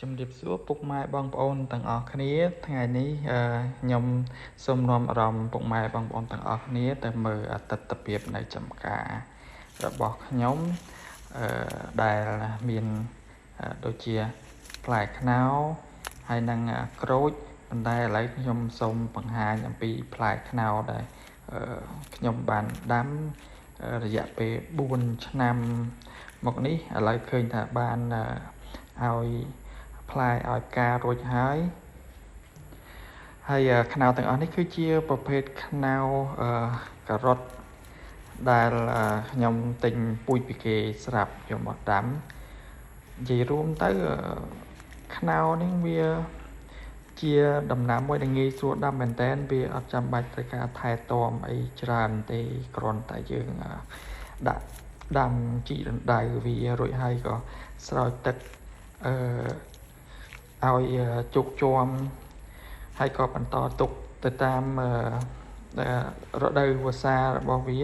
ជំរាបសួរពុកម៉ែបងប្អូនទាំងអស់គ្នាថ្ងៃនេះខ្ញុំសូមនាំអារម្មណ៍ពុកម៉ែបងប្អូនទាំងអស់គ្នាទៅមើលទស្សនវិជ្ជានៃចំការរបស់ខ្ញុំដែលមានដូចជាផ្លែខ្នុរហើយនិងក្រូចប៉ុន្តែឥឡូវខ្ញុំសូមបង្ហាញអំពីផ្លែខ្នុរដែលខ្ញុំបានដាំរយៈពេល4ឆ្នាំមកនេះឥឡូវឃើញថាបានឲ្យផ្លែឲ្យផ្ការួចហើយខ្នុរទាំងអស់នេះគឺជាប្រភេទខ្នុរការ៉ុតដែលខ្ញុំទិញពូជពីគេស្រាប់យកមកដាំនិយាយរួមទៅខ្នុរនេះវាជាដំណាំមួយដែលងាយស្រួលដាំមែនតើវាអត់ចាំបាច់ត្រូវការថែទាំអីច្រើនទេគ្រាន់តែយើងដាក់ដាំជីរណ្ដៅវារួចហើយក៏ស្រោចទឹកឲ្យជោគជាំហើយក៏បន្តទុកទៅតាមរដូវវស្សារបស់វា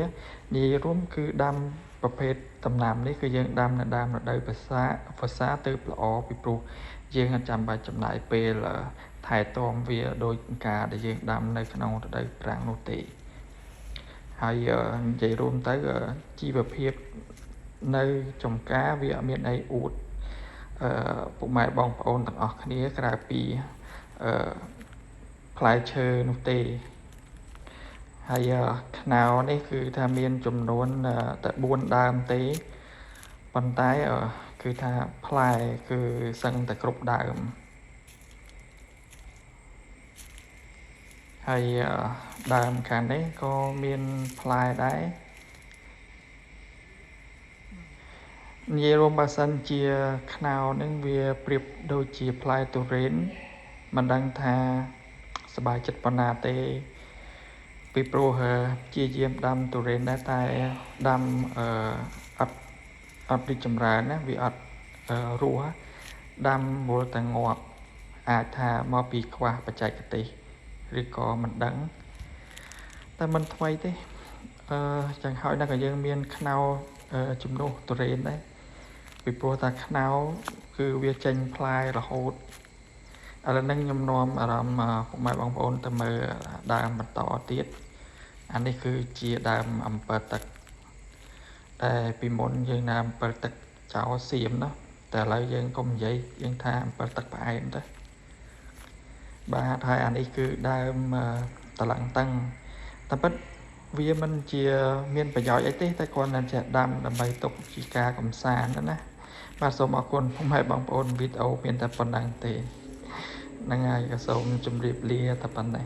និយាយរួមគឺដាំប្រភេទដំណាំនេះគឺយើងដាំនៅដើមរដូវវស្សាទៅល្អពីព្រោះយើងអត់ចាំបាច់ចំណាយពេលថែទាំវាដោយការដែលយើងដាំនៅក្នុងរដូវប្រាំងនោះទេហើយនិយាយរួមទៅជីវភាពនៅចំការវាអត់មានអីអួតពុកម៉ែបងប្អូនទាំងអស់គ្នាក្រៅពីផ្លែឈើនោះទេហើយខ្នុរនេះគឺថាមានចំនួនតែ4ដើមទេប៉ុន្តែគឺថាផ្លែគឺសឹងតែគ្រប់ដើមហើយដើមខាងនេះក៏មានផ្លែដែរនិយាយរួមបើសិនជាខ្នុរនឹងវាប្រៀបដូចជាផ្លែទុរេនមិនដឹងថាសប្បាយចិត្តប៉ុណ្ណាទេពីព្រោះជាយាមដាំទុរេនដែរតែដាំអត់រីកចម្រើនណាវាអត់រស់ដាំវល់តែងាប់អាចថាមកពីខ្វះបច្ចេកទេសឬក៏មិនដឹងតែមិនថ្មីទេចឹងហើយដល់ក៏យើងមានខ្នុរជំនួសទុរេនដែរពីព្រោះថាខ្នុរគឺវាចេញផ្លែរហូតឥឡូវនេះខ្ញុំនាំអារម្មណ៍ពុកម៉ែបងប្អូនទៅមើលដើមបន្តទៀតអានេះគឺជាដើមអំពិលទឹកតែពីមុនយើងដើមអំពិលទឹកចោលសៀមណាតែឥឡូវយើងកុំនិយាយយើងថាអំពិលទឹកផ្អែមទៅបាទហើយអានេះគឺដើមតឡឹងតឹងតែពិតវាមិនជាមានប្រយោជន៍អីទេតែគ្រាន់តែចេះដាំដើម្បីទុកជាការកម្សាន្តណាបាទសូមអរគុណពុកម៉ែបងប្អូនវីដេអូមានតែប៉ុណ្្នឹងទេហ្នឹងហើយក៏សូមជម្រាបលាតែប៉ុណ្ណេះ